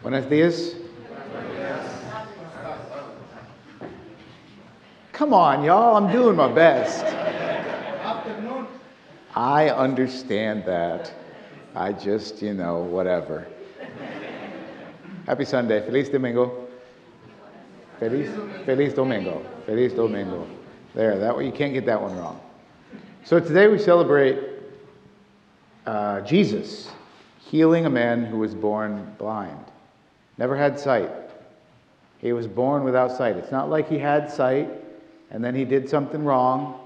Buenos días. Come on, y'all. I'm doing my best. Afternoon. I understand that. I just, whatever. Happy Sunday. Feliz Domingo. Feliz Domingo. Feliz Domingo. There, that way you can't get that one wrong. So today we celebrate Jesus healing a man who was born blind. Never had sight. He was born without sight. It's not like he had sight and then he did something wrong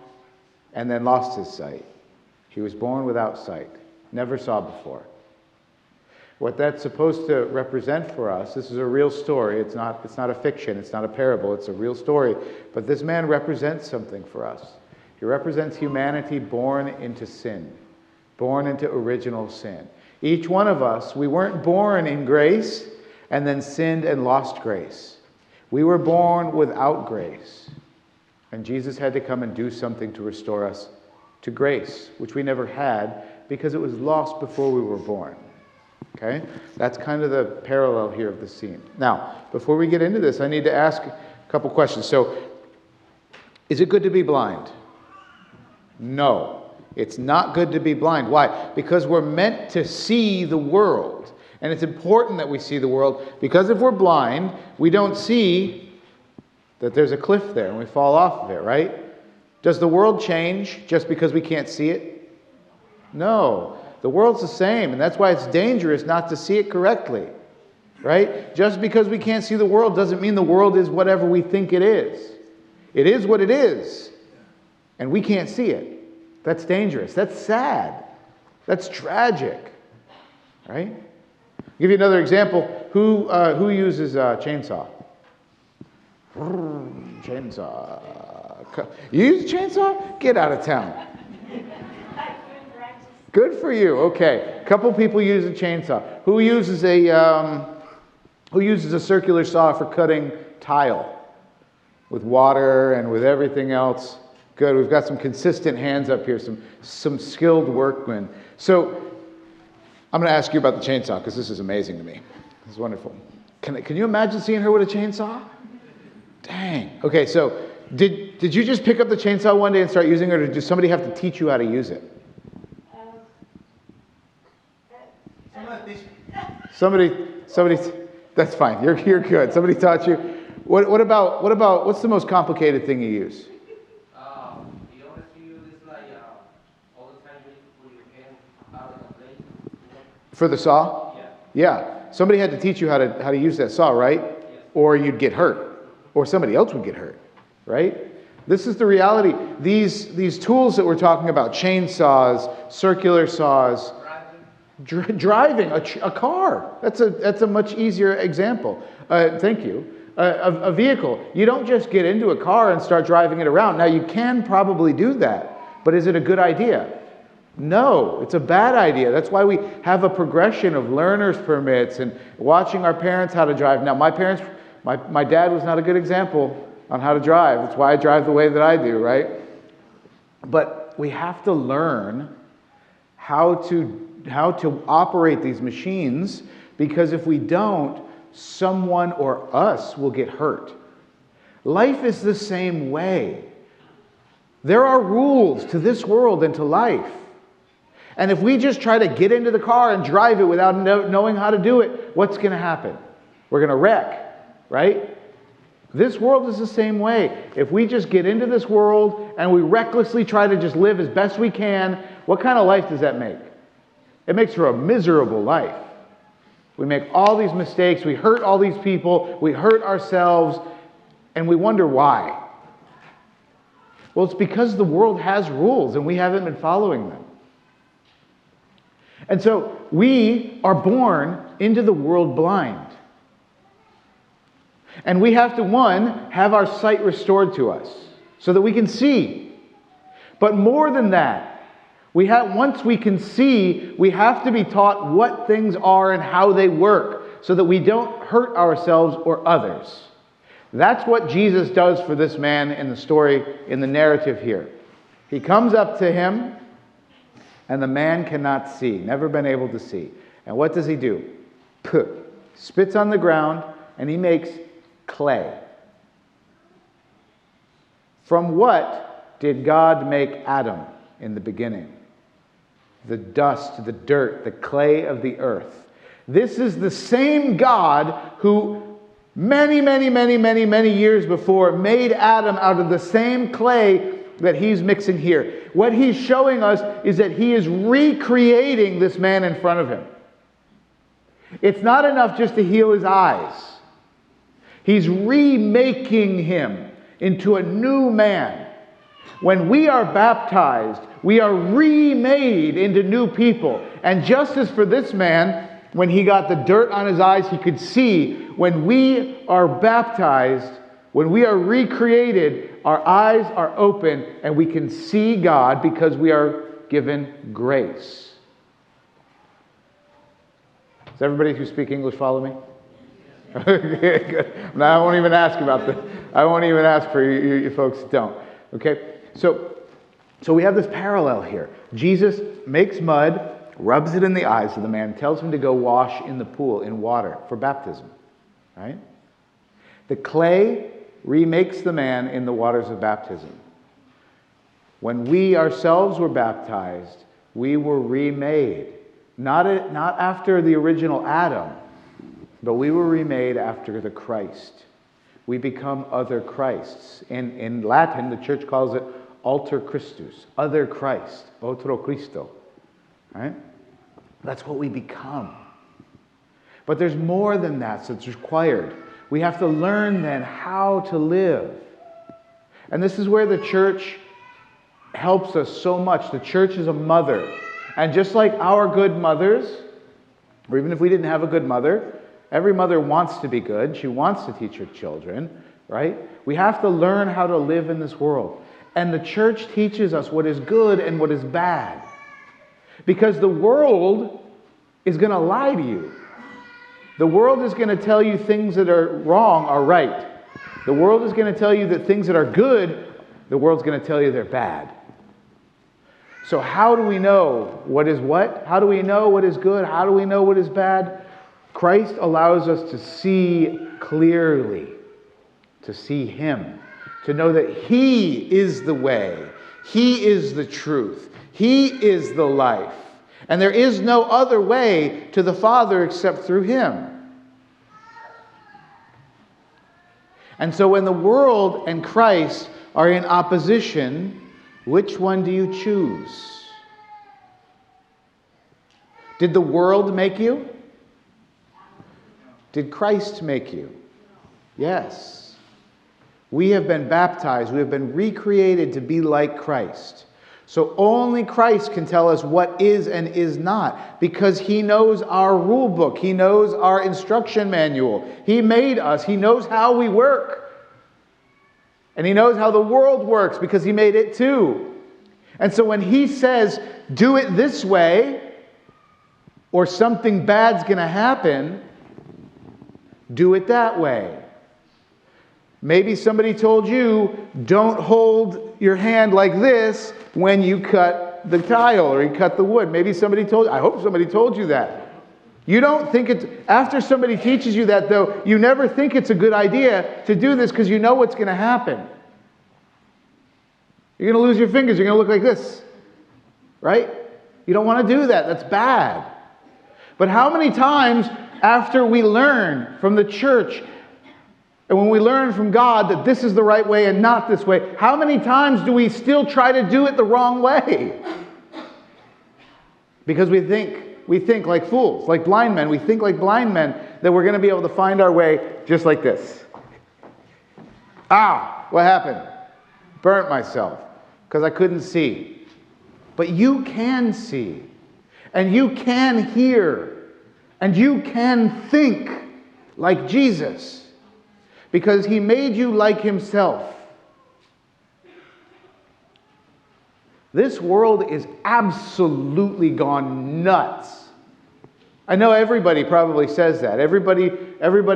and then lost his sight. He was born without sight. Never saw before. What that's supposed to represent for us, this is a real story. It's not a fiction. It's not a parable. It's a real story. But this man represents something for us. He represents humanity born into sin, born into original sin. Each one of us, we weren't born in grace and then sinned and lost grace. We were born without grace. And Jesus had to come and do something to restore us to grace, which we never had because it was lost before we were born. Okay? That's kind of the parallel here of the scene. Now, before we get into this, I need to ask a couple questions. So, is it good to be blind? No. It's not good to be blind. Why? Because we're meant to see the world. And it's important that we see the world, because if we're blind, we don't see that there's a cliff there and we fall off of it, right? Does the world change just because we can't see it? No. The world's the same, and that's why it's dangerous not to see it correctly, right? Just because we can't see the world doesn't mean the world is whatever we think it is. It is what it is, and we can't see it. That's dangerous. That's sad. That's tragic, right? I'll give you another example. Who uses a chainsaw? Chainsaw. You use a chainsaw? Get out of town. Good for you. Okay. A couple people use a chainsaw. Who uses a circular saw for cutting tile with water and with everything else? Good. We've got some consistent hands up here, some skilled workmen. So I'm going to ask you about the chainsaw because this is amazing to me. This is wonderful. Can you imagine seeing her with a chainsaw? Dang. Okay, so did you just pick up the chainsaw one day and start using it, or did somebody have to teach you how to use it? Somebody, that's fine. You're good. Somebody taught you. What about, what's the most complicated thing you use? The honest use is like all the time when you can out of the blade. For the saw? Yeah. Yeah. Somebody had to teach you how to use that saw, right? Yes. Or you'd get hurt. Or somebody else would get hurt, right? This is the reality. These tools that we're talking about, chainsaws, circular saws, driving a car. That's a much easier example. Thank you. A vehicle. You don't just get into a car and start driving it around. Now, you can probably do that, but is it a good idea? No, it's a bad idea. That's why we have a progression of learner's permits and watching our parents how to drive. Now, my dad was not a good example on how to drive. That's why I drive the way that I do, right? But we have to learn how to operate these machines, because if we don't, someone or us will get hurt. Life is the same way. There are rules to this world and to life. And if we just try to get into the car and drive it without knowing how to do it, what's going to happen? We're going to wreck, right? This world is the same way. If we just get into this world and we recklessly try to just live as best we can, what kind of life does that make? It makes for a miserable life. We make all these mistakes, we hurt all these people, we hurt ourselves, and we wonder why. Well, it's because the world has rules and we haven't been following them. And so we are born into the world blind. And we have to, one, have our sight restored to us so that we can see. But more than that, once we can see, we have to be taught what things are and how they work so that we don't hurt ourselves or others. That's what Jesus does for this man in the story, in the narrative here. He comes up to him, and the man cannot see, never been able to see. And what does he do? spits on the ground, and he makes clay. From what did God make Adam in the beginning? The dust, the dirt, the clay of the earth. This is the same God who many years before made Adam out of the same clay that he's mixing here. What he's showing us is that he is recreating this man in front of him. It's not enough just to heal his eyes. He's remaking him into a new man. When we are baptized, we are remade into new people. And just as for this man, when he got the dirt on his eyes, he could see. When we are baptized, when we are recreated, our eyes are open and we can see God because we are given grace. Does everybody who speaks English follow me? Okay, good. Now I won't even ask about this. I won't even ask for you folks who don't. Okay? So we have this parallel here. Jesus makes mud, rubs it in the eyes of the man, tells him to go wash in the pool in water for baptism. Right? The clay remakes the man in the waters of baptism. When we ourselves were baptized, we were remade. Not after the original Adam, but we were remade after the Christ. We become other Christs. In Latin, the church calls it alter Christus, other Christ, otro Cristo. Right? That's what we become. But there's more than that that's required. We have to learn then how to live. And this is where the church helps us so much. The church is a mother. And just like our good mothers, or even if we didn't have a good mother, every mother wants to be good. She wants to teach her children, right? We have to learn how to live in this world. And the church teaches us what is good and what is bad. Because the world is going to lie to you. The world is going to tell you things that are wrong are right. The world is going to tell you that things that are good, the world's going to tell you they're bad. So how do we know what is what? How do we know what is good? How do we know what is bad? Christ allows us to see clearly, to see Him, to know that He is the way, He is the truth, He is the life, and there is no other way to the Father except through Him. And so when the world and Christ are in opposition, which one do you choose? Did the world make you? Did Christ make you? Yes. We have been baptized. We have been recreated to be like Christ. So only Christ can tell us what is and is not, because He knows our rule book. He knows our instruction manual. He made us. He knows how we work. And He knows how the world works because He made it too. And so when He says, do it this way, or something bad's going to happen, do it that way. Maybe somebody told you, don't hold your hand like this when you cut the tile or you cut the wood. Maybe somebody told you, I hope somebody told you that. You don't think it's, after somebody teaches you that though, you never think it's a good idea to do this because you know what's going to happen. You're going to lose your fingers, you're going to look like this. Right? You don't want to do that, that's bad. But how many times after we learn from the church, and when we learn from God that this is the right way and not this way, how many times do we still try to do it the wrong way? Because we think like fools, like blind men. We think like blind men that we're going to be able to find our way just like this. Ah, what happened? Burnt myself because I couldn't see. But you can see, and you can hear, and you can think like Jesus. Because He made you like Himself. This world is absolutely gone nuts. I know everybody probably says that. Everybody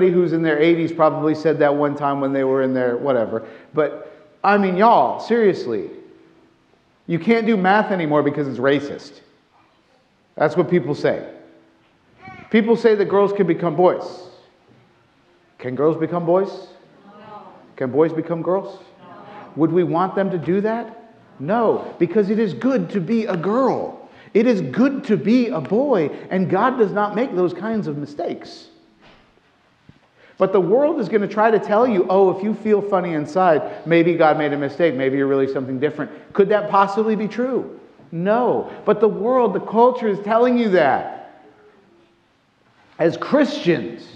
who's in their 80s probably said that one time when they were in their whatever. But, I mean, y'all, seriously. You can't do math anymore because it's racist. That's what people say. People say that girls can become boys. Can girls become boys? No. Can boys become girls? No. Would we want them to do that? No, because it is good to be a girl. It is good to be a boy, and God does not make those kinds of mistakes. But the world is going to try to tell you, oh, if you feel funny inside, maybe God made a mistake. Maybe you're really something different. Could that possibly be true? No. But the world, the culture is telling you that. As Christians,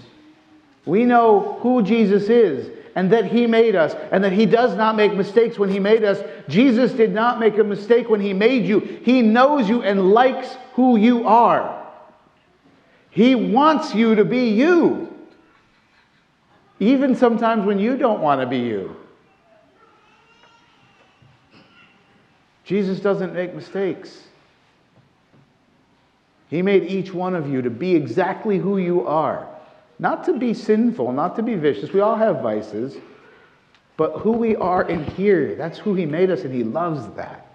we know who Jesus is and that He made us and that He does not make mistakes when He made us. Jesus did not make a mistake when He made you. He knows you and likes who you are. He wants you to be you. Even sometimes when you don't want to be you. Jesus doesn't make mistakes. He made each one of you to be exactly who you are. Not to be sinful, not to be vicious. We all have vices. But who we are in here, that's who He made us, and He loves that.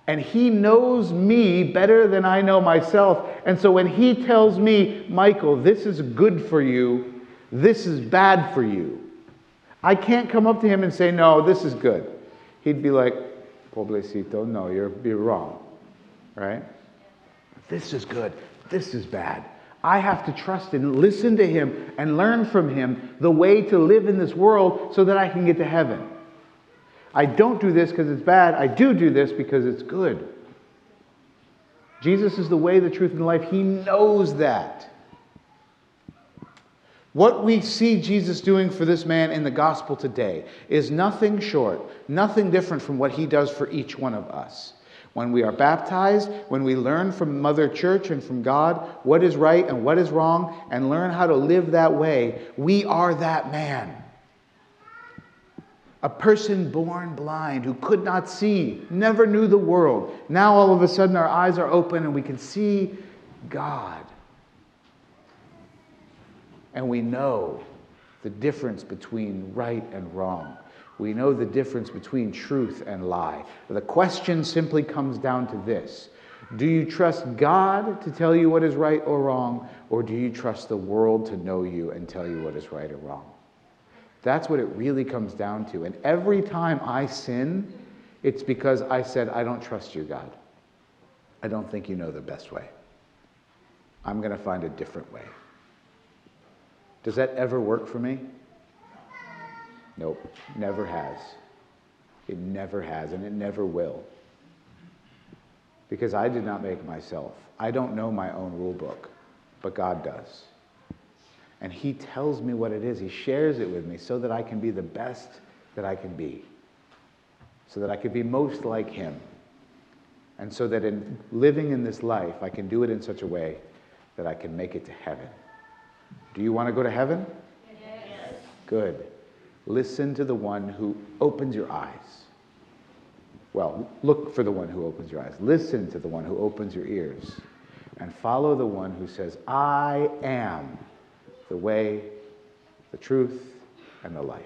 And He knows me better than I know myself. And so when He tells me, Michael, this is good for you, this is bad for you, I can't come up to Him and say, no, this is good. He'd be like, pobrecito, no, you're wrong. Right? This is good. This is bad. I have to trust and listen to Him and learn from Him the way to live in this world so that I can get to heaven. I don't do this because it's bad. I do this because it's good. Jesus is the way, the truth, and the life. He knows that. What we see Jesus doing for this man in the gospel today is nothing short, nothing different from what He does for each one of us. When we are baptized, when we learn from Mother Church and from God what is right and what is wrong, and learn how to live that way, we are that man. A person born blind who could not see, never knew the world. Now all of a sudden our eyes are open and we can see God. And we know the difference between right and wrong. We know the difference between truth and lie. The question simply comes down to this. Do you trust God to tell you what is right or wrong, or do you trust the world to know you and tell you what is right or wrong? That's what it really comes down to. And every time I sin, it's because I said, I don't trust you, God. I don't think you know the best way. I'm going to find a different way. Does that ever work for me? Nope, never has. It never has, and it never will. Because I did not make myself. I don't know my own rule book, but God does. And He tells me what it is. He shares it with me so that I can be the best that I can be. So that I can be most like Him. And so that in living in this life, I can do it in such a way that I can make it to heaven. Do you want to go to heaven? Yes. Good. Listen to the one who opens your eyes. Well, look for the one who opens your eyes. Listen to the one who opens your ears. And follow the one who says, I am the way, the truth, and the life.